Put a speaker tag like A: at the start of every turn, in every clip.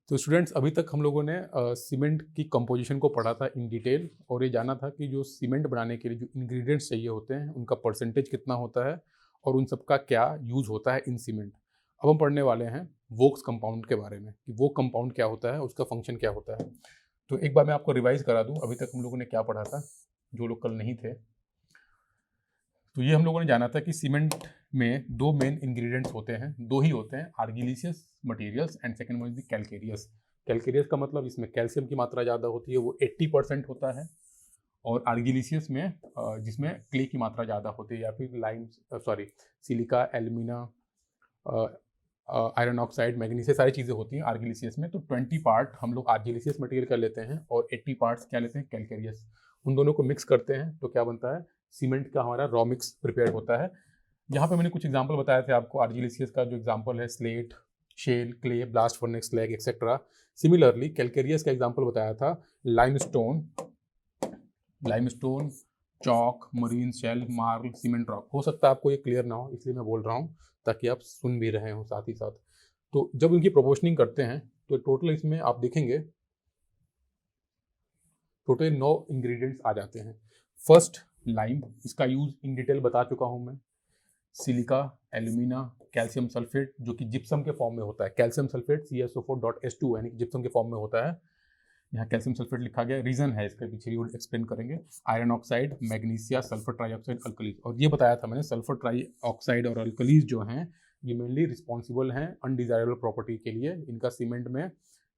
A: तो स्टूडेंट्स अभी तक हम लोगों ने सीमेंट की कंपोजिशन को पढ़ा था इन डिटेल और ये जाना था कि जो सीमेंट बनाने के लिए जो इंग्रेडिएंट्स चाहिए होते हैं उनका परसेंटेज कितना होता है और उन सब का क्या यूज़ होता है इन सीमेंट। अब हम पढ़ने वाले हैं वोक्स कंपाउंड के बारे में कि वो कंपाउंड क्या होता है, उसका फंक्शन क्या होता है। तो एक बार मैं आपको रिवाइज करा दूं अभी तक हम लोगों ने क्या पढ़ा था, जो लोग कल नहीं थे। तो ये हम लोगों ने जाना था कि सीमेंट में दो मेन इंग्रेडिएंट्स होते हैं, दो ही होते हैं, argillaceous materials and second one is calcareous. Calcareous का मतलब इसमें कैल्शियम की मात्रा ज़्यादा होती है, वो 80% होता है। और आर्गिलिशियस में जिसमें क्ले की मात्रा ज़्यादा होती है, या फिर lime sorry silica, alumina, iron oxide, मैग्नीशियस, सारी चीज़ें होती हैं आर्गिलिशियस में। तो 20 पार्ट हम लोग आर्गिलिशियस मटेरियल कर लेते हैं और 80 पार्ट्स क्या लेते हैं, कैलकेरियस। उन दोनों को मिक्स करते हैं तो क्या बनता है, सीमेंट का हमारा रॉ मिक्स प्रिपेयर होता है। यहाँ पे मैंने कुछ एग्जांपल बताए थे आपको। आर्जिलिशियस का जो एग्जांपल है slate, shale, clay, blast furnace slag etcetera. Similarly calcareous का एग्जांपल बताया था limestone, limestone, chalk, marine shell, marl, cement rock. हो सकता है आपको ये क्लियर ना हो, इसलिए मैं बोल रहा हूँ ताकि आप सुन भी रहे हो साथ ही साथ। तो जब इनकी प्रोपोर्शनिंग करते हैं तो टोटल इसमें आप देखेंगे टोटल 9 इंग्रेडिएंट्स आ जाते हैं। फर्स्ट लाइम, इसका यूज इन डिटेल बता चुका हूँ मैं। सिलिका, एल्यूमिना, कैल्शियम सल्फेट जो कि जिप्सम के फॉर्म में होता है, कैल्शियम सल्फेट CaSO4.H2 यानी कि जिप्सम के फॉर्म में होता है। यहाँ कैल्शियम सल्फेट लिखा गया, रीजन है इसके पीछे, वो एक्सप्लेन करेंगे। Iron oxide, magnesia, sulphur trioxide, alkalis. और ये बताया था मैंने, सल्फर ट्राईऑक्साइड और अल्कलीज जो हैं ये मेनली रिस्पॉन्सिबल हैं अनडिजायरेबल प्रॉपर्टी के लिए। इनका सीमेंट में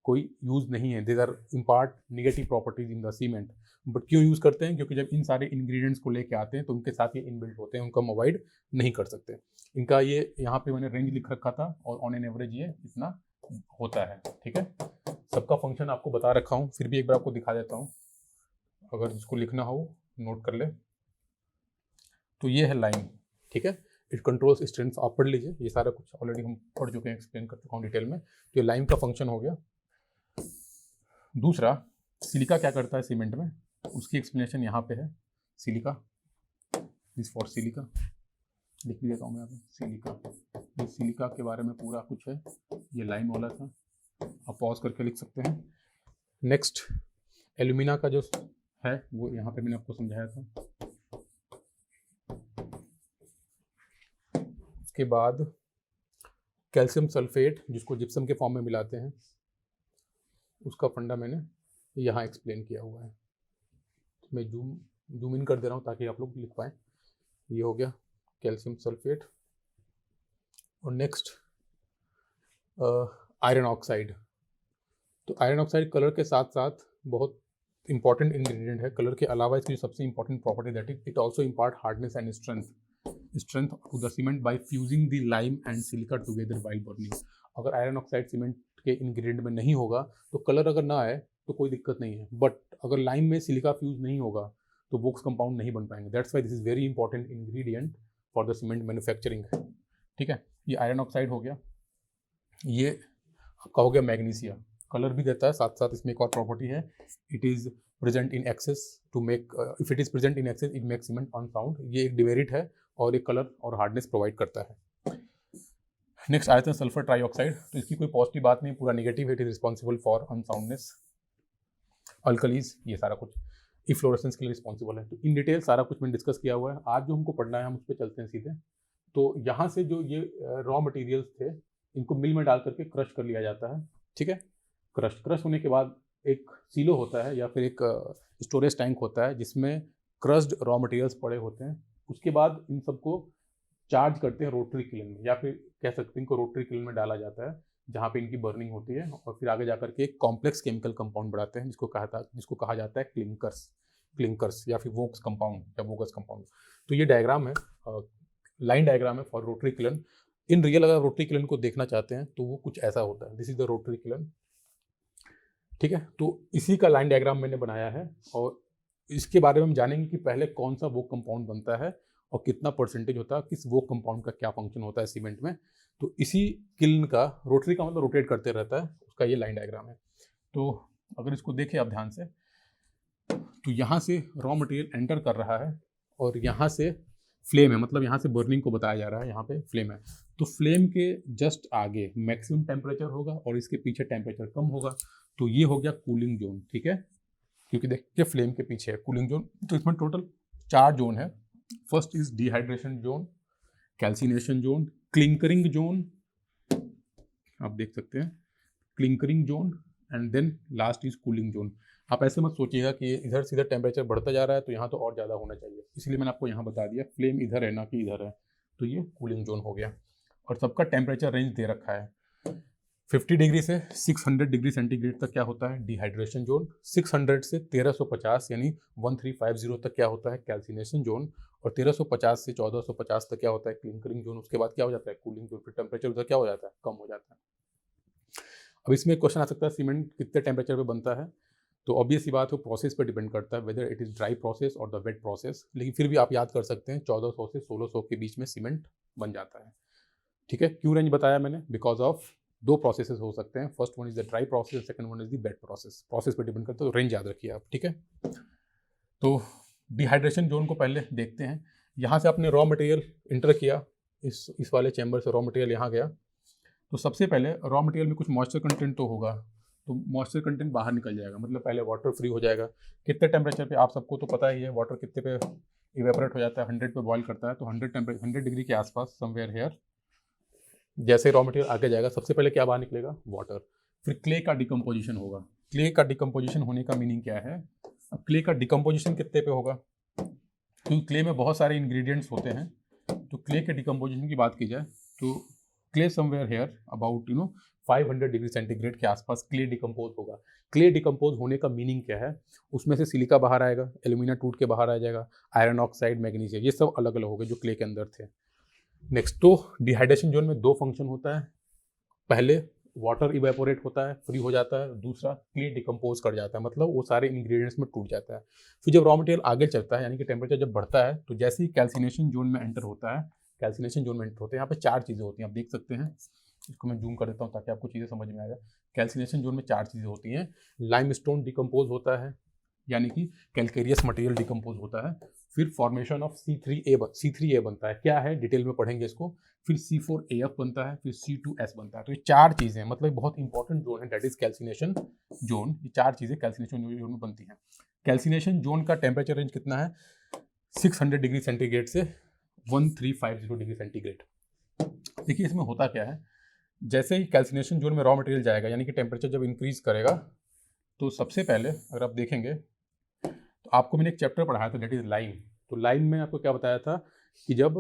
A: कोई यूज़ नहीं है, these are impart negative properties in the cement. But क्यों यूज़ करते हैं, क्योंकि जब इन सारे इंग्रेडिएंट्स को लेके आते हैं तो उनके साथ ये इनबिल्ट होते हैं, उनको हम अवॉइड नहीं कर सकते। इनका ये यहाँ पे मैंने रेंज लिख रखा था और ऑन एन एवरेज ये इतना होता है। ठीक है, सबका फंक्शन आपको बता रखा हूँ, फिर भी एक बार आपको दिखा देता हूँ, अगर जिसको लिखना हो नोट कर ले। तो ये है लाइन, ठीक है, इट कंट्रोल्स स्ट्रेंथ। आप पढ़ लीजिए, ये सारा कुछ ऑलरेडी हम पढ़ चुके हैं, एक्सप्लेन कर चुका हूँ डिटेल में। तो ये लाइन का फंक्शन हो गया। दूसरा, सिलिका क्या करता है सीमेंट में, उसकी एक्सप्लेनेशन यहाँ पे है। सिलिका, दिस फॉर सिलिका, लिख देता हूँ मैं यहाँ पे सिलिका। ये सिलिका के बारे में पूरा कुछ है, ये लाइन वाला था, आप पॉज करके लिख सकते हैं। नेक्स्ट, एल्यूमिना का जो है वो यहाँ पे मैंने आपको समझाया था। उसके बाद कैल्शियम सल्फेट जिसको जिप्सम के फॉर्म में मिलाते हैं, उसका फंडा मैंने यहाँ एक्सप्लेन किया हुआ है। तो मैं जूम इन कर दे रहा हूँ ताकि आप लोग लिख पाएँ। ये हो गया कैल्शियम सल्फेट। और नेक्स्ट आयरन ऑक्साइड। तो आयरन ऑक्साइड कलर के साथ साथ बहुत इंपॉर्टेंट इंग्रेडिएंट है। कलर के अलावा इसकी जो सबसे important property that is it also impart hardness and strength to the cement by fusing the lime and silica together while burning. अगर आयरन ऑक्साइड सीमेंट के इंग्रेडिएंट में नहीं होगा तो कलर अगर ना आए तो कोई दिक्कत नहीं है, बट अगर लाइम में सिलिका फ्यूज नहीं होगा तो वोक्स कंपाउंड नहीं बन पाएंगे। That's why this is very important ingredient for the cement manufacturing. ठीक है, ये आयरन ऑक्साइड हो गया। ये आपका हो गया मैग्नीशिया, कलर भी देता है, साथ साथ इसमें एक और प्रॉपर्टी है, it is present in excess to make, if it is present in excess it make cement unsound. ये एक डिमेरिट है और एक कलर और हार्डनेस प्रोवाइड करता है। नेक्स्ट आते हैं सल्फर ट्राईऑक्साइड। तो इसकी कोई पॉजिटिव बात नहीं, पूरा नेगेटिव है, it is responsible for unsoundness. Alkalis, ये सारा कुछ इफ्लोरेसेंस के लिए रिस्पॉन्सिबल है। तो इन डिटेल सारा कुछ मैंने डिस्कस किया हुआ है। आज जो हमको पढ़ना है हम उस पर चलते हैं सीधे। तो यहाँ से जो ये रॉ मटेरियल्स थे इनको मिल में डाल करके क्रश कर लिया जाता है। ठीक है, क्रश होने के बाद एक सीलो होता है या फिर एक स्टोरेज टैंक होता है जिसमें क्रश्ड रॉ मटेरियल्स पड़े होते हैं। उसके बाद इन सबको चार्ज करते हैं रोटरी किलन में, या फिर कह सकते हैं इनको रोटरी किलन में डाला जाता है जहाँ पे इनकी बर्निंग होती है और फिर आगे जाकर के एक कॉम्प्लेक्स केमिकल कंपाउंड बनाते हैं जिसको कहा जाता है क्लिंकर्स या फिर वोक्स कंपाउंड या वोगस कंपाउंड। तो ये डायग्राम है, लाइन डायग्राम है for rotary kiln. In real अगर रोटरी किलन को देखना चाहते हैं तो वो कुछ ऐसा होता है, this is the rotary kiln. ठीक है, तो इसी का लाइन डायग्राम मैंने बनाया है और इसके बारे में हम जानेंगे कि पहले कौन सा वो कंपाउंड बनता है और कितना परसेंटेज होता है, किस वो कंपाउंड का क्या फंक्शन होता है सीमेंट में। तो इसी किलन का, रोटरी का मतलब रोटेट करते रहता है, उसका ये लाइन डायग्राम है। तो अगर इसको देखें आप ध्यान से, तो यहाँ से रॉ मटेरियल एंटर कर रहा है और यहाँ से फ्लेम है, मतलब यहाँ से बर्निंग को बताया जा रहा है, यहाँ पे फ्लेम है। तो फ्लेम के जस्ट आगे मैक्सिमम टेम्परेचर होगा और इसके पीछे टेम्परेचर कम होगा, तो ये हो गया कूलिंग जोन, ठीक है, क्योंकि देखिए फ्लेम के पीछे है कूलिंग जोन। तो इसमें टोटल 4 जोन है। First is dehydration zone, calcination zone, clinkering zone, आप देख सकते हैं clinkering zone, and then last is cooling zone. आप ऐसे मत सोचिएगा कि इधर से इधर टेम्परेचर बढ़ता जा रहा है तो यहाँ तो और ज़्यादा होना चाहिए, इसलिए मैंने आपको यहाँ बता दिया फ्लेम इधर है ना कि इधर है, तो ये कूलिंग जोन हो गया। और सबका टेम्परेचर रेंज दे रखा है 50 डिग्री से 600 डिग्री सेंटीग्रेड तक क्या होता है डिहाइड्रेशन जोन, 600 से 1350 यानी 1350 तक क्या होता है कैल्सिनेशन जोन, और 1350 से 1450 तक क्या होता है क्लिंकरिंग जोन। उसके बाद क्या हो जाता है कूलिंग जोन, फिर टेम्परेचर उधर क्या हो जाता है कम हो जाता है। अब इसमें क्वेश्चन आ सकता है सीमेंट कितने टेम्परेचर पे बनता है, तो ऑब्वियस ही बात है प्रोसेस पे डिपेंड करता है whether it is dry process और द वेट प्रोसेस, लेकिन फिर भी आप याद कर सकते हैं 1400 से 1600 के बीच में सीमेंट बन जाता है, ठीक है। क्यों रेंज बताया मैंने, बिकॉज ऑफ 2 प्रोसेसेस हो सकते हैं, first one is the dry process, second one is the wet process, process पे डिपेंड करता है, तो रेंज याद रखिए आप, ठीक है। तो डिहाइड्रेशन जोन को पहले देखते हैं। यहाँ से आपने रॉ मटेरियल इंटर किया, इस वाले चैम्बर से रॉ मटेरियल यहाँ गया, तो सबसे पहले रॉ मटेरियल में कुछ मॉइस्चर कंटेंट तो होगा, तो मॉइस्चर कंटेंट बाहर निकल जाएगा, मतलब पहले वाटर फ्री हो जाएगा। कितने टेम्परेचर पे, आप सबको तो पता ही है वाटर कितने पे इवेपोरेट हो जाता है, 100 पे बॉईल करता है, तो 100 डिग्री के आसपास समवेयर हेयर। जैसे रॉ मटेरियल आगे जाएगा सबसे पहले क्या बाहर निकलेगा वाटर, फिर क्ले का डिकम्पोजिशन होगा। क्ले का डिकम्पोजिशन होने का मीनिंग क्या है, अब क्ले का डिकम्पोजिशन कितने पे होगा, क्योंकि क्ले में बहुत सारे इंग्रेडिएंट्स होते हैं, तो क्ले के डिकम्पोजिशन की बात की जाए तो clay somewhere here about 500 degree centigrade के आसपास क्ले डिकम्पोज होगा। क्ले डिकम्पोज होने का मीनिंग क्या है, उसमें से सिलिका बाहर आएगा, एल्यूमिना टूट के बाहर आ जाएगा, आयरन ऑक्साइड, मैग्नीशियम, ये सब अलग अलग हो गए जो क्ले के अंदर थे। नेक्स्ट, तो डिहाइड्रेशन जोन में 2 फंक्शन होता है, पहले वाटर इवेपोरेट होता है फ्री हो जाता है, दूसरा क्ले डिकम्पोज कर जाता है, मतलब वो सारे इंग्रेडिएंट्स में टूट जाता है। फिर जब रॉ मटेरियल आगे चलता है यानी कि टेम्परेचर जब बढ़ता है, तो जैसे ही कैल्सिनेशन जोन में एंटर होता है, कैल्सिनेशन जोन में एंटर होते हैं, यहाँ पे 4 चीज़ें होती हैं, आप देख सकते हैं, इसको मैं जूम कर देता हूँ ताकि आपको चीज़ें समझ में आएगा। कैल्सिनेशन जोन में 4 चीज़ें होती हैं, लाइमस्टोन डिकम्पोज होता है यानी कि कैल्केरियस मटेरियल डिकम्पोज होता है, फिर फॉर्मेशन ऑफ C3A बनता है, क्या है डिटेल में पढ़ेंगे इसको, फिर C4AF बनता है, फिर C2S बनता है। तो ये 4 चीज़ें मतलब बहुत इंपॉर्टेंट जोन है, दैट इज कैल्सिनेशन जोन। ये 4 चीज़ें कैल्सिनेशन जोन में बनती हैं। कैल्सिनेशन जोन का टेम्परेचर रेंज कितना है, 600 डिग्री सेंटीग्रेड से 1350 डिग्री सेंटीग्रेड। देखिए इसमें होता क्या है, जैसे ही कैल्सिनेशन जोन में रॉ मटेरियल जाएगा यानी कि टेम्परेचर जब इंक्रीज करेगा, तो सबसे पहले अगर आप देखेंगे तो आपको मैंने एक चैप्टर पढ़ाया था दैट इज लाइम। तो लाइम में आपको क्या बताया था कि जब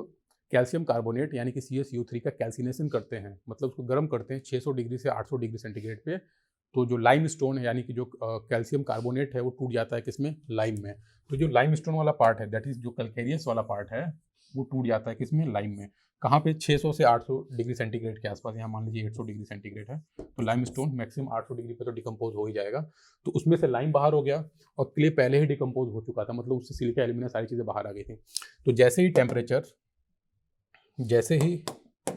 A: कैल्शियम कार्बोनेट यानी कि CaCO3 का कैल्सिनेशन करते हैं, मतलब उसको गर्म करते हैं 600 डिग्री से 800 डिग्री सेंटीग्रेड पे, तो जो लाइम स्टोन है यानी कि जो कैल्शियम कार्बोनेट है वो टूट जाता है किसमें, लाइम में। तो जो लाइम स्टोन वाला पार्ट है दैट इज जो कैल्केरियस वाला पार्ट है वो टूट जाता है किसमें, लाइम में। कहाँ पे, 600 से 800 डिग्री सेंटीग्रेड के आसपास, यहाँ मान लीजिए 800 डिग्री सेंटीग्रेड है, तो लाइम स्टोन मैक्सिमम 800 डिग्री पे तो डिकम्पोज हो ही जाएगा। तो उसमें से लाइम बाहर हो गया और क्ले पहले ही डिकम्पोज हो चुका था, मतलब उससे सिलिका, एल्यूमिना सारी चीज़ें बाहर आ गई थी। तो जैसे ही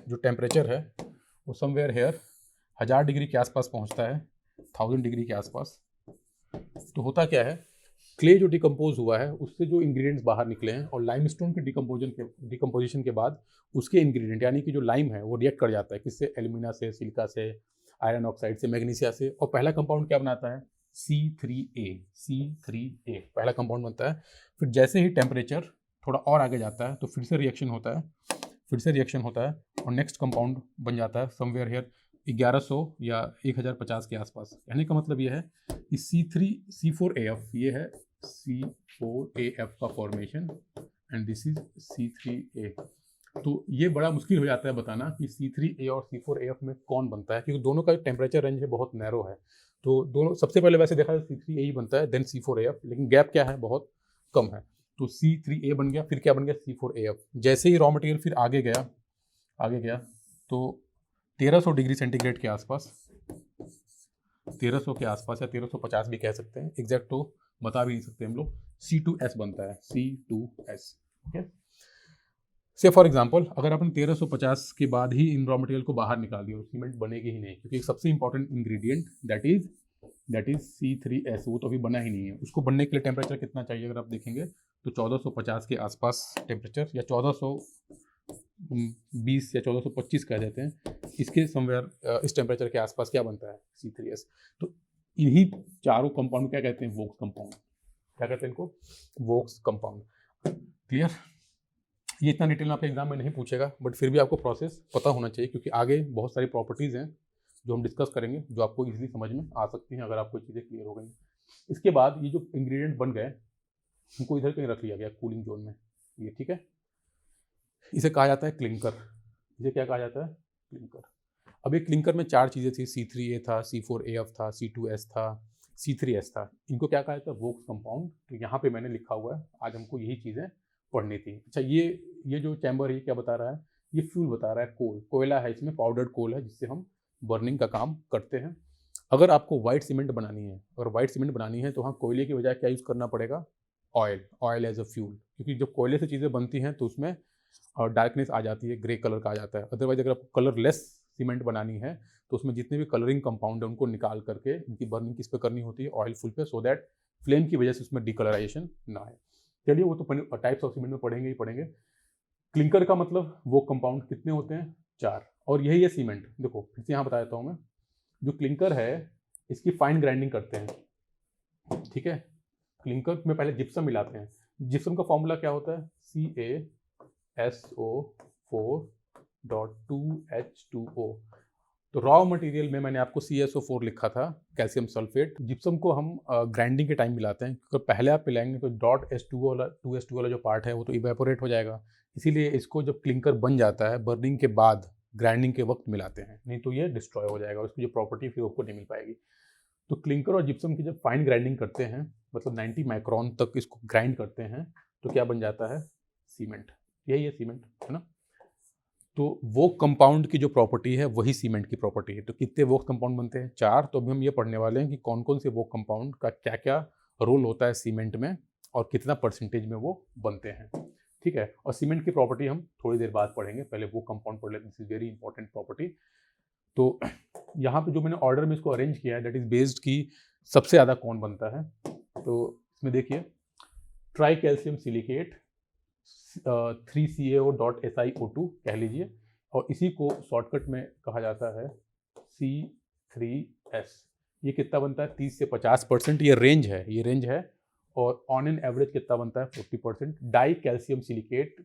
A: जो टेम्परेचर है वो समवेयर हेयर 1000 डिग्री के आसपास पहुँचता है, 1000 डिग्री के आसपास, तो होता क्या है, क्ले जो डिकम्पोज हुआ है उससे जो इंग्रेडिएंट्स बाहर निकले हैं और लाइमस्टोन के डिकम्पोजिशन के बाद उसके इंग्रेडिएंट यानी कि जो लाइम है वो रिएक्ट कर जाता है किससे, एल्यूमिना से, सिलिका से, आयरन ऑक्साइड से, मैग्नीशिया से, और पहला कंपाउंड क्या बनाता है, C3A पहला कंपाउंड बनता है। फिर जैसे ही टेम्परेचर थोड़ा और आगे जाता है तो फिर से रिएक्शन होता है और नेक्स्ट कंपाउंड बन जाता है समवेयर हेयर 1100 या 1050 के आसपास। कहने का मतलब ये है कि C4AF ये है C4AF का formation and this is C3A। तो ये बड़ा मुश्किल हो जाता है बताना कि C3A और C4AF में कौन बनता है, क्योंकि दोनों का टेम्परेचर रेंज है बहुत नैरो है। तो दोनों सबसे पहले वैसे देखा जाए C3A ही बनता है, देन C4AF, लेकिन गैप क्या है, बहुत कम है। तो C3A बन गया, फिर क्या बन गया, C4AF। जैसे ही रॉ मटेरियल फिर आगे गया तो 1300 डिग्री सेंटीग्रेड के आसपास, 1300 के आसपास या 1350 भी कह सकते हैं, एग्जैक्ट तो बता भी नहीं सकते हम लोग, C2S बनता है, C2S। ओके, से फॉर एग्जांपल अगर अपन 1350 के बाद ही इन रॉ मटेरियल को बाहर निकाल दिया, सीमेंट बनेगी ही नहीं, क्योंकि एक सबसे important ingredient that is C3S वो तो अभी बना ही नहीं है। उसको बनने के लिए टेम्परेचर कितना चाहिए अगर आप देखेंगे तो 1450 के आसपास टेम्परेचर, या 1420 या 1425 कह देते हैं, इसके समवेयर इस टेम्परेचर के आसपास क्या बनता है, C3S। तो इन्हीं चारों कंपाउंड क्या कहते हैं, वोक्स कंपाउंड। क्या कहते हैं इनको, वोक्स कंपाउंड। क्लियर। ये इतना डिटेल में आपके एग्जाम में नहीं पूछेगा, बट फिर भी आपको प्रोसेस पता होना चाहिए, क्योंकि आगे बहुत सारी प्रॉपर्टीज़ हैं जो हम डिस्कस करेंगे, जो आपको इजीली समझ में आ सकती हैं अगर आपको चीज़ें क्लियर हो गई। इसके बाद ये जो इंग्रेडिएंट बन गए, उनको इधर कहीं रख लिया गया कूलिंग जोन में, ये ठीक है। इसे कहा जाता है क्लिंकर। इसे क्या कहा जाता है, क्लिंकर। अब ये क्लिंकर में 4 चीज़ें थी, C3A था, C4AF था, C2S था, C3S था। इनको क्या कहा जाता है, वोक्स कंपाउंड। तो यहाँ पे मैंने लिखा हुआ है, आज हमको यही चीज़ें पढ़नी थी। अच्छा, ये जो चैम्बर है, ये क्या बता रहा है, ये फ्यूल बता रहा है, कोयला है, इसमें पाउडर्ड कोल है, जिससे हम बर्निंग का काम करते हैं। अगर आपको वाइट सीमेंट बनानी है, अगर वाइट सीमेंट बनानी है तो हाँ, कोयले की बजाय क्या यूज़ करना पड़ेगा, ऑयल एज अ फ्यूल। क्योंकि जब कोयले से चीज़ें बनती हैं तो उसमें डार्कनेस आ जाती है, ग्रे कलर का आ जाता है। अदरवाइज अगर आपको कलरलेस सीमेंट बनानी है तो उसमें जितने भी कलरिंग कंपाउंड है उनको निकाल करके इनकी बर्निंग किस पे करनी होती है, ऑयल फुल पे, सो दैट फ्लेम की वजह से उसमें डिकलराइजेशन ना आए। चलिए, वो तो टाइप्स ऑफ सीमेंट में पढ़ेंगे ही पढ़ेंगे। क्लिंकर का मतलब वो कंपाउंड कितने होते हैं, 4। और यही है सीमेंट। देखो फिर से यहाँ बता देता हूँ मैं, जो क्लिंकर है इसकी फाइन ग्राइंडिंग करते हैं, ठीक है। क्लिंकर में पहले जिप्सम मिलाते हैं। जिप्सम का फॉर्मूला क्या होता है, CaSO4.2H2O। तो रॉ मटेरियल में मैंने आपको CaSO4 लिखा था, कैल्शियम सल्फेट। जिप्सम को हम ग्राइंडिंग के टाइम मिलाते हैं, क्योंकि पहले आप मिलाएंगे तो .H2O वाला 2H2O वाला जो पार्ट है वो तो इवेपोरेट हो जाएगा। इसीलिए इसको जब क्लिंकर बन जाता है बर्निंग के बाद ग्राइंडिंग के वक्त मिलाते हैं, नहीं तो ये डिस्ट्रॉय हो जाएगा, उसकी जो प्रॉपर्टी फिर आपको नहीं मिल पाएगी। तो क्लिंकर और जिप्सम की जब फाइन ग्राइंडिंग करते हैं, मतलब 90 माइक्रोन तक इसको ग्राइंड करते हैं, तो क्या बन जाता है, सीमेंट। यही है सीमेंट, है ना। तो वो कंपाउंड की जो प्रॉपर्टी है वही सीमेंट की प्रॉपर्टी है। तो कितने वो कंपाउंड बनते हैं, 4। तो अभी हम ये पढ़ने वाले हैं कि कौन कौन से वो कंपाउंड का क्या क्या रोल होता है सीमेंट में, और कितना परसेंटेज में वो बनते हैं, ठीक है। और सीमेंट की प्रॉपर्टी हम थोड़ी देर बाद पढ़ेंगे, पहले वो कंपाउंड पढ़ लेते हैं, this is very important property. तो यहाँ पे जो मैंने ऑर्डर में इसको अरेंज किया है, दैट इज बेस्ड की सबसे ज़्यादा कौन बनता है। तो इसमें देखिए, ट्राई कैल्शियम सिलिकेट 3CaO.SiO2 कह लीजिए, और इसी को शॉर्टकट में कहा जाता है C3S। ये कितना बनता है, 30 से 50%। ये रेंज है, और ऑन एन एवरेज कितना बनता है, 40%। डाई कैल्शियम सिलिकेट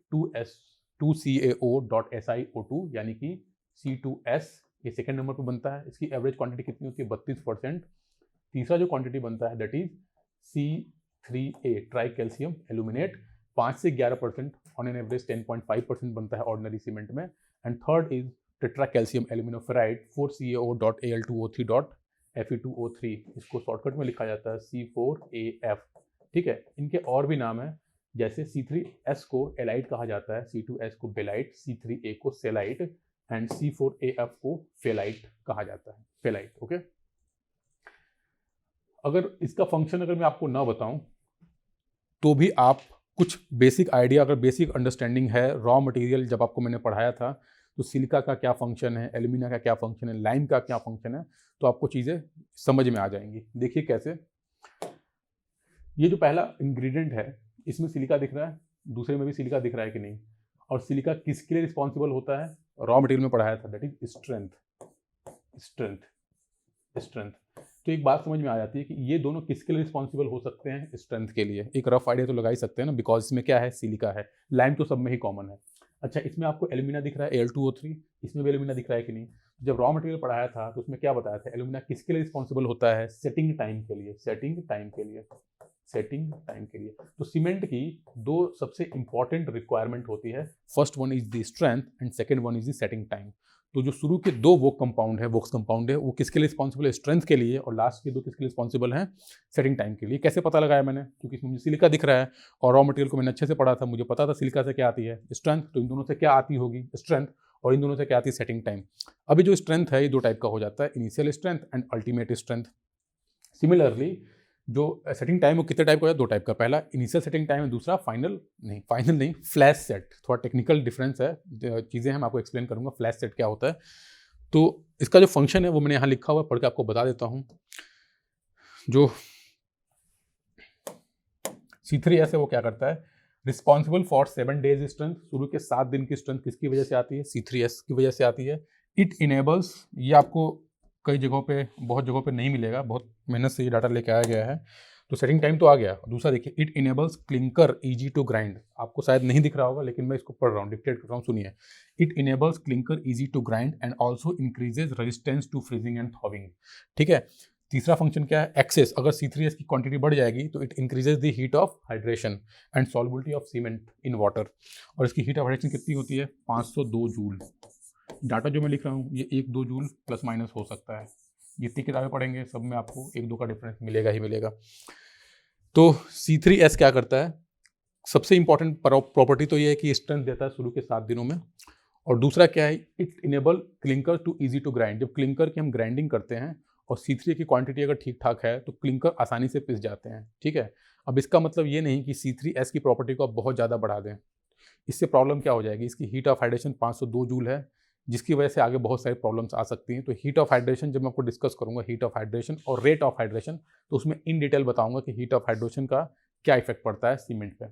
A: 2CaO.SiO2 यानी कि C2S, ये सेकेंड नंबर पर बनता है। इसकी एवरेज क्वांटिटी कितनी होती है, 32%। तीसरा जो क्वांटिटी बनता है that is C3A, tri calcium aluminate, 5 से 11%, ऑन एन एवरेज 10.5% बनता है ऑर्डिनरी सीमेंट में। And third is tetra calcium aluminoferrite 4CaO.Al2O3.Fe2O3, इसको शॉर्टकट में लिखा जाता है C4AF, ठीक है। इनके और भी नाम है, जैसे C3S को एलाइट कहा जाता है, C2S को बेलाइट, C3A को सेलाइट, एंड C4AF को फेलाइट कहा जाता है, फेलाइट, ओके। अगर इसका फंक्शन अगर मैं आपको ना बताऊं तो भी आप कुछ बेसिक आइडिया, अगर बेसिक अंडरस्टैंडिंग है, रॉ मटेरियल जब आपको मैंने पढ़ाया था तो सिलिका का क्या फंक्शन है, एल्यूमिना का क्या फंक्शन है, लाइम का क्या फंक्शन है, तो आपको चीज़ें समझ में आ जाएंगी। देखिए कैसे, ये जो पहला इंग्रेडिएंट है इसमें सिलिका दिख रहा है, दूसरे में भी सिलिका दिख रहा है कि नहीं, और सिलिका किसके लिए रिस्पॉन्सिबल होता है, रॉ मटेरियल में पढ़ाया था, दैट इज स्ट्रेंथ। तो एक बात समझ में आ जाती है कि ये दोनों किसके लिए रिस्पॉन्सिबल हो सकते हैं, स्ट्रेंथ के लिए। एक रफ आइडिया तो लगा ही सकते हैं ना, बिकॉज इसमें क्या है, सिलिका है, लाइम तो सब में ही कॉमन है। अच्छा, इसमें आपको एल्यूमिना दिख रहा है Al2O3, इसमें भी एल्यूमिना दिख रहा है कि नहीं। जब रॉ मटेरियल पढ़ाया था तो उसमें क्या बताया था, एल्यूमिना किसके लिए रिस्पॉन्सिबल होता है, सेटिंग टाइम के लिए, सेटिंग टाइम के लिए। तो सीमेंट की दो सबसे इंपॉर्टेंट रिक्वायरमेंट होती है, first one is the strength and second one is the setting time. तो जो शुरू के दो वोक्स कंपाउंड है, वो किसके लिए रिस्पॉन्सिबल है, स्ट्रेंथ के लिए, और लास्ट के दो किसके लिए रिस्पॉन्सिबल हैं, सेटिंग टाइम के लिए। कैसे पता लगाया मैंने, क्योंकि इसमें मुझे सिलिका दिख रहा है और रॉ मटेरियल को मैंने अच्छे से पढ़ा था, मुझे पता था सिलिका से क्या आती है, स्ट्रेंथ। तो इन दोनों से क्या आती होगी, स्ट्रेंथ, और इन दोनों से क्या आती है, सेटिंग टाइम। अभी जो स्ट्रेंथ है ये दो टाइप का हो जाता है, initial strength and ultimate strength. Similarly जो सेटिंग टाइम वो कितने टाइप का है, दो टाइप का, पहला इनिशियल सेटिंग टाइम है, दूसरा फाइनल नहीं, फ्लैश सेट। थोड़ा टेक्निकल डिफरेंस है, चीज़ें हम आपको एक्सप्लेन करूंगा, फ्लैश सेट क्या होता है। तो इसका जो फंक्शन है वो मैंने यहाँ लिखा हुआ है, पढ़ के आपको बता देता हूँ। जो C3S है वो क्या करता है, रिस्पॉन्सिबल फॉर 7 days स्ट्रेंथ, शुरू के 7 दिन की स्ट्रेंथ किसकी वजह से आती है, C3S की वजह से आती है। इट इनेबल्स, ये आपको कई जगहों पे, बहुत जगहों पे नहीं मिलेगा, बहुत मेहनत से ये डाटा लेके आया गया है। तो सेटिंग टाइम तो आ गया। दूसरा देखिए, it enables clinker easy to grind, आपको शायद नहीं दिख रहा होगा लेकिन मैं इसको पढ़ रहा हूँ, डिक्टेट कर रहा हूँ, सुनिए। It enables clinker easy to grind and also increases resistance to freezing and thawing. ठीक है। तीसरा फंक्शन क्या है, एक्सेस, अगर C3S की क्वांटिटी बढ़ जाएगी तो it increases the heat of hydration and solubility of cement in water. और इसकी हीट ऑफ हाइड्रेशन कितनी होती है, 502 जूल। डाटा जो मैं लिख रहा हूँ ये 1-2 जूल प्लस माइनस हो सकता है, जितनी किताबें पढ़ेंगे सब में आपको 1-2 का डिफरेंस मिलेगा ही मिलेगा। तो C3S क्या करता है, सबसे इंपॉर्टेंट प्रॉपर्टी तो ये है कि स्ट्रेंथ देता है शुरू के 7 दिनों में। और दूसरा क्या है, it enable clinker to easy to grind, जब क्लिंकर की हम ग्राइंडिंग करते हैं और C3 की क्वांटिटी अगर ठीक ठाक है तो क्लिंकर आसानी से पिस जाते हैं। ठीक है। अब इसका मतलब ये नहीं कि C3S की प्रॉपर्टी को आप बहुत ज़्यादा बढ़ा दें, इससे प्रॉब्लम क्या हो जाएगी, इसकी हीट ऑफ हाइड्रेशन 502 जूल है, जिसकी वजह से आगे बहुत सारी प्रॉब्लम्स आ सकती हैं। तो हीट ऑफ हाइड्रेशन जब मैं आपको डिस्कस करूंगा, हीट ऑफ हाइड्रेशन और रेट ऑफ हाइड्रेशन, तो उसमें इन डिटेल बताऊंगा कि हीट ऑफ हाइड्रेशन का क्या इफेक्ट पड़ता है सीमेंट पे।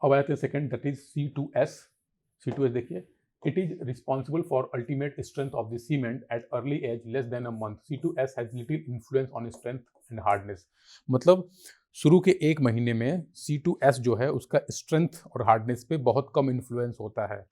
A: अब आते हैं second, that is C2S। C2S देखिए, it is responsible for ultimate strength of the cement at early age less than a month. C2S has little influence on strength and hardness. मतलब शुरू के 1 महीने में C2S जो है उसका स्ट्रेंथ और हार्डनेस पे बहुत कम इन्फ्लुएंस होता है,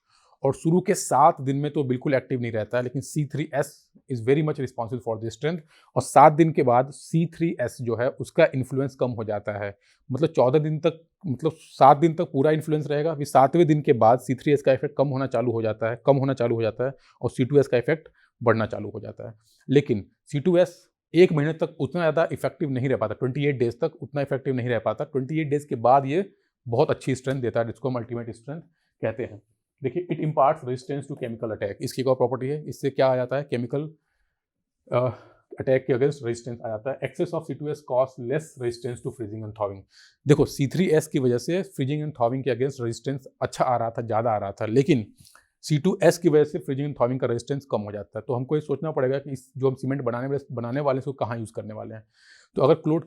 A: और शुरू के 7 दिन में तो बिल्कुल एक्टिव नहीं रहता है, लेकिन C3S is very much responsible for the strength. और 7 दिन के बाद C3S जो है उसका इन्फ्लुएंस कम हो जाता है, मतलब 14 दिन तक, मतलब 7 दिन तक पूरा इन्फ्लुएंस रहेगा, फिर 7वें दिन के बाद C3S का इफेक्ट कम होना चालू हो जाता है, और C2S का इफेक्ट बढ़ना चालू हो जाता है। लेकिन C2S 1 महीने तक उतना ज़्यादा इफेक्टिव नहीं रह पाता, 28 डेज तक उतना इफेक्टिव नहीं रह पाता। 28 डेज के बाद ये बहुत अच्छी स्ट्रेंथ देता है, जिसको हम अल्टीमेट स्ट्रेंथ कहते हैं। देखिए, it imparts resistance to chemical attack, इसकी एक और प्रॉपर्टी है, इससे क्या आ जाता है, केमिकल अटैक के अगेंस्ट रेजिस्टेंस आ जाता है। Excess of C2S cause less resistance to freezing and thawing. देखो, C3S की वजह से फ्रीजिंग एंड थॉविंग के अगेंस्ट रेजिस्टेंस अच्छा आ रहा था, ज़्यादा आ रहा था, लेकिन C2S की वजह से फ्रीजिंग एंड थॉविंग का रेजिस्टेंस कम हो जाता है। तो हमको ये सोचना पड़ेगा कि इस जो हम सीमेंट बनाने वाले हैं उसको कहाँ यूज़ करने वाले हैं। तो अगर कोल्ड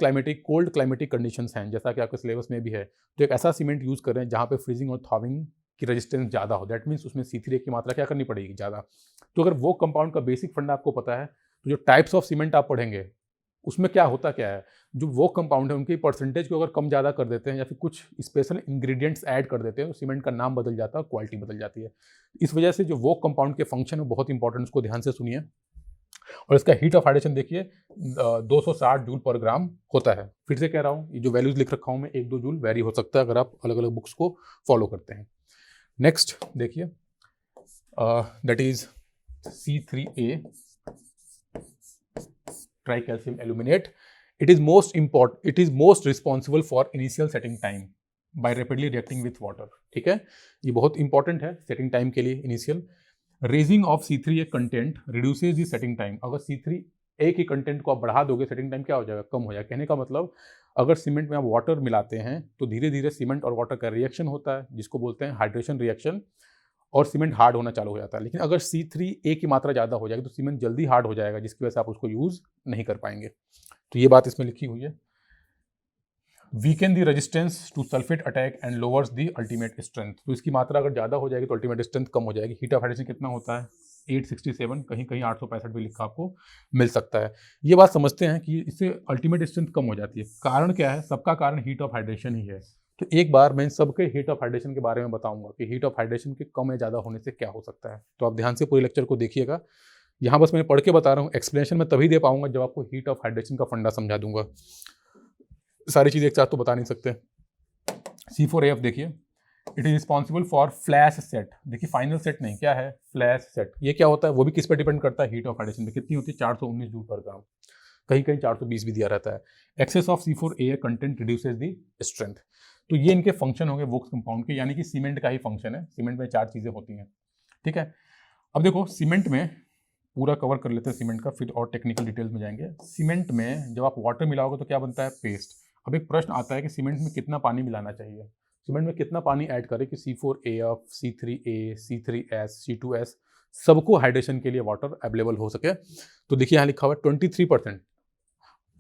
A: क्लाइमेटिक कंडीशंस हैं, जैसा कि आपके सिलेबस में भी है, तो एक ऐसा सीमेंट यूज़ करें जहाँ पे फ्रीजिंग और थॉविंग की रेजिस्टेंस ज़्यादा हो। दैट मीन्स उसमें C3 की मात्रा क्या करनी पड़ेगी, ज़्यादा। तो अगर वो कंपाउंड का बेसिक फंडा आपको पता है, तो जो टाइप्स ऑफ सीमेंट आप पढ़ेंगे उसमें क्या होता क्या है, जो वो कंपाउंड है उनकी परसेंटेज को अगर कम ज़्यादा कर देते हैं या फिर कुछ स्पेशल इंग्रेडिएंट्स ऐड कर देते हैं तो सीमेंट का नाम बदल जाता है और क्वालिटी बदल जाती है। इस वजह से जो वो कंपाउंड के फंक्शन है बहुत इंपॉर्टेंट, उसको ध्यान से सुनिए। और इसका हीट ऑफ हाइड्रेशन देखिए 260 जूल पर ग्राम होता है। फिर से कह रहा हूँ, ये जो वैल्यूज लिख रखा हूँ मैं, 1-2 जूल वेरी हो सकता है अगर आप अलग अलग बुक्स को फॉलो करते हैं। नेक्स्ट देखिए, that is C3A tricalcium aluminate. It is most responsible for initial setting time by rapidly reacting with water. ठीक है, ये बहुत इंपॉर्टेंट है सेटिंग टाइम के लिए। Initial raising of C3A content reduces the setting time. अगर C3A की content को आप बढ़ा दोगे, सेटिंग टाइम क्या हो जाएगा, कम हो जाएगा। कहने का मतलब, अगर सीमेंट में आप वाटर मिलाते हैं तो धीरे धीरे सीमेंट और वाटर का रिएक्शन होता है, जिसको बोलते हैं हाइड्रेशन रिएक्शन, और सीमेंट हार्ड होना चालू हो जाता है। लेकिन अगर C3A की मात्रा ज़्यादा हो जाएगी तो सीमेंट जल्दी हार्ड हो जाएगा, जिसकी वजह से आप उसको यूज़ नहीं कर पाएंगे। तो ये बात इसमें लिखी हुई है। Weakened the resistance to sulphate attack and lowers the ultimate strength. तो इसकी मात्रा अगर ज़्यादा हो जाएगी तो अल्टीमेट स्ट्रेंथ कम हो जाएगी। हीट ऑफ हाइड्रेशन कितना होता है, 867, कहीं कहीं 865 भी लिखा आपको मिल सकता है। ये बात समझते हैं कि इससे अल्टीमेट स्ट्रेंथ कम हो जाती है। कारण क्या है, सबका कारण हीट ऑफ हाइड्रेशन ही है। तो एक बार मैं सबके हीट ऑफ हाइड्रेशन के बारे में बताऊंगा कि हीट ऑफ हाइड्रेशन के कम या ज़्यादा होने से क्या हो सकता है। तो आप ध्यान से पूरे लेक्चर को देखिएगा। यहाँ बस मैं पढ़ के बता रहा हूँ, एक्सप्लेनेशन मैं तभी दे पाऊंगा जब आपको हीट ऑफ हाइड्रेशन का फंडा समझा दूंगा। सारी चीज़ें एक साथ तो बता नहीं सकते। C4AF देखिए, it is responsible for flash set. देखिए, फाइनल सेट नहीं, क्या है, फ्लैश सेट। ये क्या होता है, वो भी किस पर डिपेंड करता है, हीट ऑफ हाइड्रेशन में। कितनी होती है, 419 जूल पर ग्राम, कहीं कहीं 420 भी दिया रहता है। Excess of C4A content reduces the strength. तो ये इनके फंक्शन हो गए वोक्स कंपाउंड के, यानी कि सीमेंट का ही फंक्शन है। सीमेंट में 4 चीज़ें होती हैं, ठीक है। अब देखो, सीमेंट में पूरा कवर कर लेते हैं सीमेंट का, फिर और टेक्निकल डिटेल्स में जाएंगे। सीमेंट में जब आप वाटर मिलाओगे तो क्या बनता है, पेस्ट। अब एक प्रश्न आता है कि सीमेंट में कितना पानी मिलाना चाहिए, सीमेंट में कितना पानी ऐड करें कि C4AF, C3A, C3S, C2S सबको हाइड्रेशन के लिए वाटर अवेलेबल हो सके। तो देखिए यहाँ लिखा हुआ है 23%,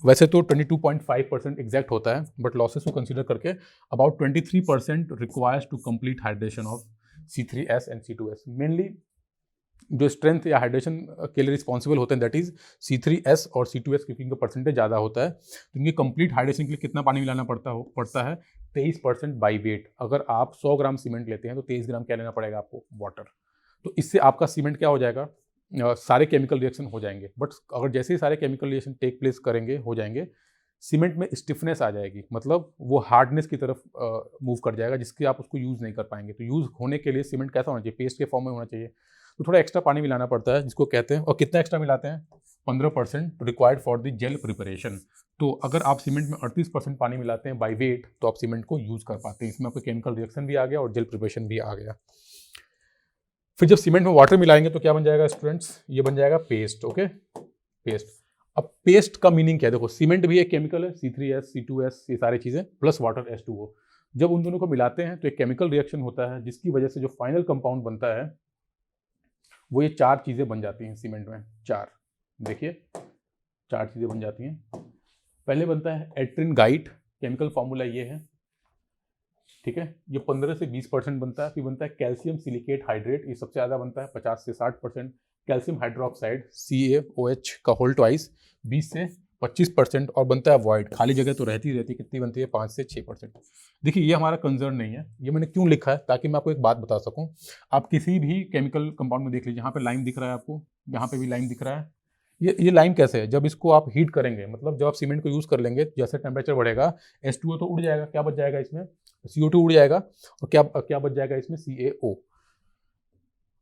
A: वैसे तो 22.5% एग्जैक्ट होता है, बट लॉसेस को कंसीडर करके about 23% requires to complete hydration of C3S and C2S। Mainly जो स्ट्रेंथ या हाइड्रेशन के लिए रिस्पॉन्सिबल होते हैं दैट इज C3S और C2S, क्योंकि इनका परसेंटेज ज़्यादा होता है। तो इनकी कंप्लीट हाइड्रेशन के लिए कितना पानी मिलाना पड़ता है 23% बाई वेट। अगर आप 100 ग्राम सीमेंट लेते हैं तो 23 ग्राम क्या लेना पड़ेगा आपको, वाटर। तो इससे आपका सीमेंट क्या हो जाएगा, सारे केमिकल रिएक्शन हो जाएंगे। बट अगर जैसे ही सारे केमिकल रिएक्शन टेक प्लेस करेंगे, हो जाएंगे, सीमेंट में स्टिफनेस आ जाएगी, मतलब वो हार्डनेस की तरफ मूव कर जाएगा, जिसकी आप उसको यूज़ नहीं कर पाएंगे। तो यूज़ होने के लिए सीमेंट कैसा होना चाहिए, पेस्ट के फॉर्म में होना चाहिए। तो थोड़ा एक्स्ट्रा पानी मिलाना पड़ता है, जिसको कहते हैं, और कितना एक्स्ट्रा मिलाते हैं, 15% required for the gel preparation. तो अगर आप सीमेंट में 38% पानी मिलाते हैं बाई वेट, तो आप सीमेंट को यूज़ कर पाते हैं। इसमें आपको केमिकल रिएक्शन भी आ गया और जेल प्रिपरेशन भी आ गया। फिर जब सीमेंट में वाटर मिलाएंगे तो क्या बन जाएगा स्टूडेंट्स, ये बन जाएगा पेस्ट। Okay, paste. अब पेस्ट का मीनिंग क्या है, देखो सीमेंट भी एक केमिकल है, C3S C2S ये सारी चीज़ें, प्लस वाटर H2O। जब उन दोनों को मिलाते हैं तो एक केमिकल रिएक्शन होता है, जिसकी वजह से जो फाइनल कंपाउंड बनता है वो ये 4 चीज़ें बन जाती हैं सीमेंट में। 4, देखिए 4 चीज़ें बन जाती हैं। पहले बनता है एट्रिनगाइट, केमिकल फॉर्मूला ये है, ठीक है, ये 15 से 20% बनता है। फिर बनता है कैल्शियम सिलिकेट हाइड्रेट, ये सबसे ज़्यादा बनता है 50 से 60%। कैल्शियम हाइड्रोक्साइड CaOH का होल ट्वाइस 20 से 25%। और बनता है वॉइड, खाली जगह तो रहती रहती, कितनी बनती है 5 से 6%। देखिए ये हमारा कंसर्न नहीं है, ये मैंने क्यों लिखा है, ताकि मैं आपको एक बात बता सकूं। आप किसी भी केमिकल कंपाउंड में देख लीजिए, यहाँ पे लाइम दिख रहा है आपको, यहाँ पे भी लाइम दिख रहा है। ये लाइम कैसे है, जब इसको आप हीट करेंगे, मतलब जब आप सीमेंट को यूज़ कर लेंगे, जैसे टेम्परेचर बढ़ेगा H2O तो उड़ जाएगा, क्या बच जाएगा इसमें, CO2 उड़ जाएगा, और क्या बच जाएगा इसमें, CaO।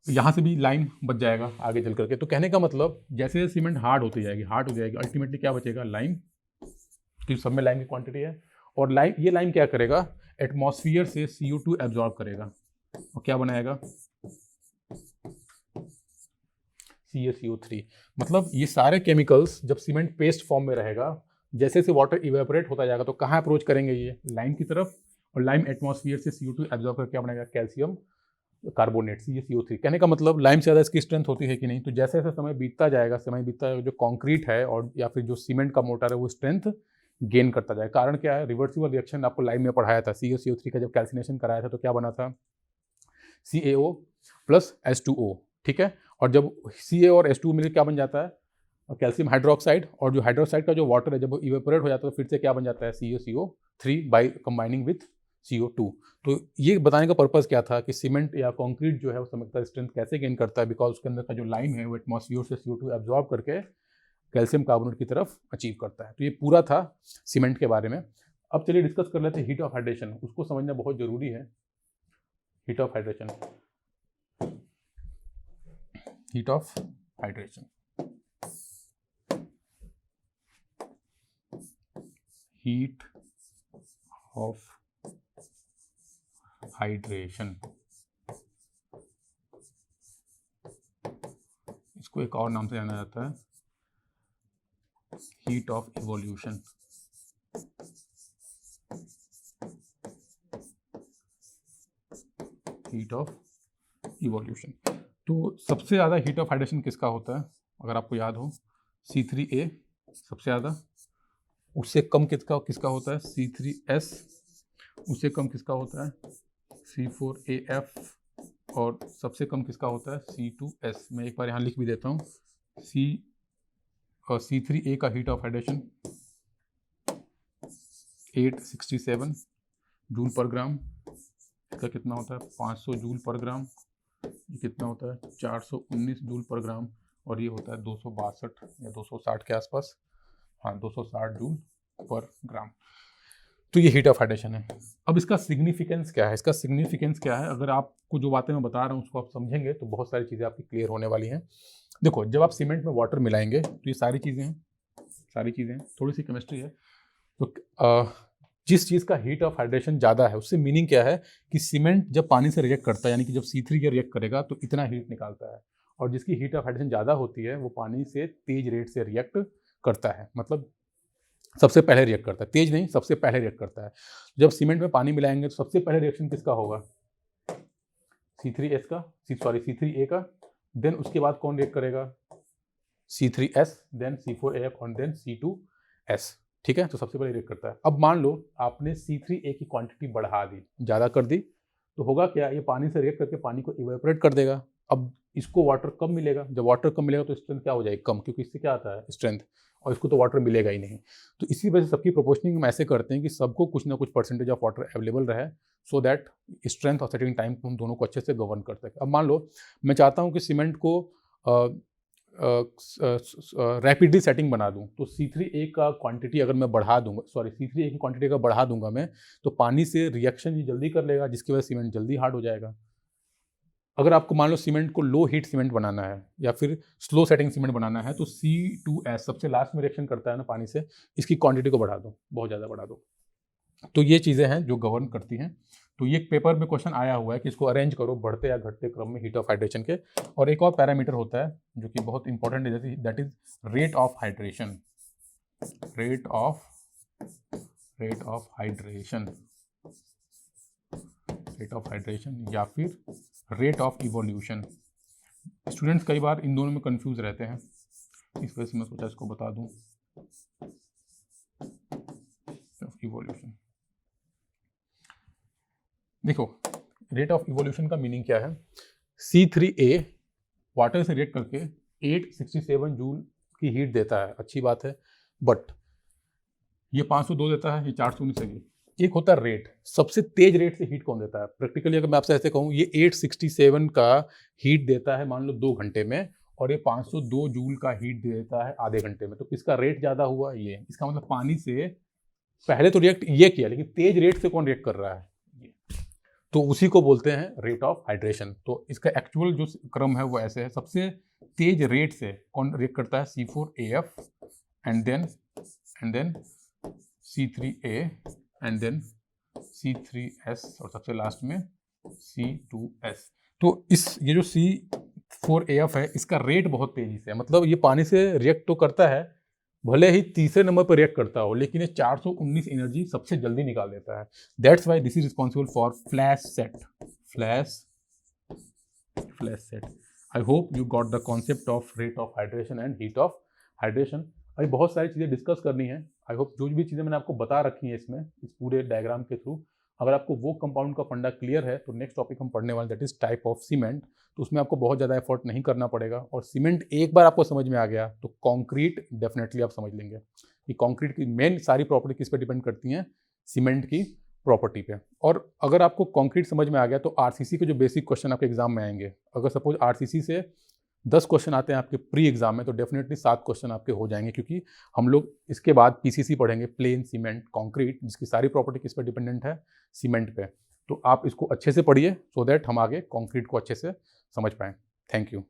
A: यहाँ से भी लाइम बच जाएगा आगे चल करके। तो कहने का मतलब जैसे सीमेंट हार्ड हो जाएगी, अल्टीमेटली क्या बचेगा, लाइम, क्योंकि सब में लाइम की क्वांटिटी है। और ये लाइम क्या करेगा, एटमॉस्फेयर से CO2 एब्जॉर्ब करेगा और क्या बनाएगा, CaCO3। मतलब ये सारे केमिकल्स जब सीमेंट पेस्ट फॉर्म में रहेगा, जैसे से वाटर इवेपोरेट होता जाएगा तो कहाँ अप्रोच करेंगे, ये लाइम की तरफ, और लाइम एटमॉस्फेयर से CO2 एब्जॉर्ब करके क्या बनेगा, कैल्शियम कार्बोनेट CaCO3। कहने का मतलब लाइम से ज़्यादा इसकी स्ट्रेंथ होती है कि नहीं। तो जैसे जैसे समय बीतता जाएगा, जो कंक्रीट है और या फिर जो सीमेंट का मोटर है वो स्ट्रेंथ गेन करता जाएगा। कारण क्या है, रिवर्सिबल रिएक्शन आपको लाइम में पढ़ाया था, CaCO3 का जब कैल्सिनेशन कराया था तो क्या बना था, CaO प्लस H2O, ठीक है। और जब Ca और H2O मिलकर क्या बन जाता है, कैल्शियम हाइड्रोक्साइड, और जो हाइड्रोक्साइड का जो वाटर है जब इवेपोरेट हो जाता है तो फिर से क्या बन जाता है, CaCO3 by combining with CO2। तो ये बताने का पर्पज़ क्या था कि सीमेंट या कंक्रीट जो है वो समझता है स्ट्रेंथ कैसे गेन करता है, बिकॉज उसके अंदर का जो लाइम है वो एटमॉस्फेयर से CO2 एब्जॉर्ब करके कैल्शियम कार्बोनेट की तरफ अचीव करता है। तो ये पूरा था सीमेंट के बारे में। अब चलिए डिस्कस कर लेते हैं हीट ऑफ हाइड्रेशन, उसको समझना बहुत जरूरी है। Heat of hydration, heat of hydration, heat of hydration, इसको एक और नाम से जाना जाता है heat of evolution. Heat of evolution. तो सबसे ज़्यादा हीट ऑफ हाइड्रेशन किसका होता है, अगर आपको याद हो, C3A सबसे ज़्यादा, उससे कम किसका होता है, C3S, उससे कम किसका होता है, C4AF, और सबसे कम किसका होता है, C2S। मैं एक बार यहाँ लिख भी देता हूँ, C3A का हीट ऑफ हाइड्रेशन 867 जूल पर ग्राम, इसका कितना होता है 500 जूल पर ग्राम, ये कितना होता है 419 जूल पर ग्राम, और ये होता है 262 या 260 के आसपास, हाँ 260 जूल पर ग्राम। तो ये हीट ऑफ हाइड्रेशन है। अब इसका सिग्निफिकेंस क्या है, अगर आपको जो बातें मैं बता रहा हूँ उसको आप समझेंगे तो बहुत सारी चीज़ें आपकी क्लियर होने वाली हैं। देखो जब आप सीमेंट में वाटर मिलाएंगे तो ये सारी चीज़ें हैं, थोड़ी सी केमिस्ट्री है। तो जिस चीज़ का हीट ऑफ हाइड्रेशन ज़्यादा है उससे मीनिंग क्या है कि सीमेंट जब पानी से रिएक्ट करता है, यानी कि जब C3 रिएक्ट करेगा तो इतना हीट निकालता है, और जिसकी हीट ऑफ हाइड्रेशन ज़्यादा होती है वो पानी से तेज रेट से रिएक्ट करता है, मतलब सबसे पहले रिएक्ट करता है, तेज नहीं, सबसे पहले रिएक्ट करता है। जब सीमेंट में पानी मिलाएंगे तो सबसे पहले रिएक्शन किसका होगा, C3A का, देन उसके बाद कौन रिएक्ट करेगा, C3S, देन C4AF और देन C2S, ठीक है। तो सबसे पहले रिएक्ट करता है। अब मान लो आपने C3A की क्वांटिटी बढ़ा दी, ज़्यादा कर दी, तो होगा क्या, ये पानी से रिएक्ट करके पानी को इवेपोरेट कर देगा। अब इसको वाटर कम मिलेगा, जब वाटर कम मिलेगा तो स्ट्रेंथ क्या हो जाएगी, कम, क्योंकि इससे क्या आता है स्ट्रेंथ, और इसको तो वाटर मिलेगा ही नहीं। तो इसी वजह से सबकी प्रोपोर्शनिंग हम ऐसे करते हैं कि सबको कुछ ना कुछ परसेंटेज ऑफ वाटर अवेलेबल रहे, सो दैट स्ट्रेंथ और सेटिंग टाइम हम दोनों को अच्छे से गवर्न कर सकें। अब मान लो मैं चाहता हूँ कि सीमेंट को रैपिडली सेटिंग बना दूं, तो C3A का क्वांटिटी अगर मैं बढ़ा दूंगा, C3A की क्वांटिटी अगर बढ़ा दूंगा मैं, तो पानी से रिएक्शन ये जल्दी कर लेगा, जिसकी वजह से सीमेंट जल्दी हार्ड हो जाएगा। अगर आपको मान लो सीमेंट को लो हीट सीमेंट बनाना है या फिर स्लो सेटिंग सीमेंट बनाना है, तो C2S सबसे लास्ट में रिएक्शन करता है ना पानी से, इसकी क्वांटिटी को बढ़ा दो, बहुत ज़्यादा बढ़ा दो। तो ये चीज़ें हैं जो गवर्न करती हैं। तो ये पेपर में क्वेश्चन आया हुआ है कि इसको अरेंज करो बढ़ते या घटते क्रम में हीट ऑफ हाइड्रेशन के। और एक और पैरामीटर होता है जो कि बहुत इंपॉर्टेंट है, that is rate of hydration, rate of hydration, rate of hydration या फिर रेट ऑफ इवोल्यूशन। स्टूडेंट्स कई बार इन दोनों में कंफ्यूज रहते हैं, इस वजह से मैं सोचा इसको बता दूं। इवोल्यूशन, देखो रेट ऑफ इवोल्यूशन का मीनिंग क्या है। C3A वाटर से रिएक्ट करके 867 जूल की हीट देता है, अच्छी बात है, बट ये 502 देता है, ये 419 है। एक होता है रेट, सबसे तेज रेट से हीट कौन देता है। प्रैक्टिकली अगर मैं आपसे ऐसे कहूँ, ये 867 का हीट देता है मान लो 2 घंटे में, और ये 502 जूल का हीट देता है आधे घंटे में, तो किसका रेट ज़्यादा हुआ, ये। इसका मतलब पानी से पहले तो रिएक्ट ये किया, लेकिन तेज रेट से कौन रिएक्ट कर रहा है, ये। तो उसी को बोलते हैं रेट ऑफ हाइड्रेशन। तो इसका एक्चुअल जो क्रम है वो ऐसे है, सबसे तेज रेट से कौन रिएक्ट करता है, C4AF and then C3A and then C3S और सबसे लास्ट में C2S। तो ये जो C4AF है, इसका रेट बहुत तेजी से है, मतलब ये पानी से रिएक्ट तो करता है, भले ही तीसरे नंबर पर रिएक्ट करता हो, लेकिन ये 419 एनर्जी सबसे जल्दी निकाल देता है। That's why this is responsible for flash set. I hope you got the concept of rate of hydration and heat of hydration. अभी बहुत सारी चीज़ें डिस्कस करनी है। आई होप जो भी चीज़ें मैंने आपको बता रखी हैं इसमें, इस पूरे डायग्राम के थ्रू, अगर आपको वो कंपाउंड का फंडा क्लियर है, तो नेक्स्ट टॉपिक हम पढ़ने वाले that is type of cement. तो उसमें आपको बहुत ज़्यादा एफर्ट नहीं करना पड़ेगा, और सीमेंट एक बार आपको समझ में आ गया तो कंक्रीट डेफिनेटली आप समझ लेंगे कि कंक्रीट की मेन सारी प्रॉपर्टी किस पे डिपेंड करती हैं, सीमेंट की प्रॉपर्टी पे। और अगर आपको कंक्रीट समझ में आ गया तो आरसीसी के जो बेसिक क्वेश्चन आपके एग्जाम में आएंगे, अगर सपोज आरसीसी से 10 क्वेश्चन आते हैं आपके प्री एग्जाम में, तो डेफिनेटली 7 क्वेश्चन आपके हो जाएंगे, क्योंकि हम लोग इसके बाद पीसीसी पढ़ेंगे, प्लेन सीमेंट कंक्रीट, जिसकी सारी प्रॉपर्टी किस पर डिपेंडेंट है, सीमेंट पे। तो आप इसको अच्छे से पढ़िए, सो दैट हम आगे कंक्रीट को अच्छे से समझ पाएँ। Thank you.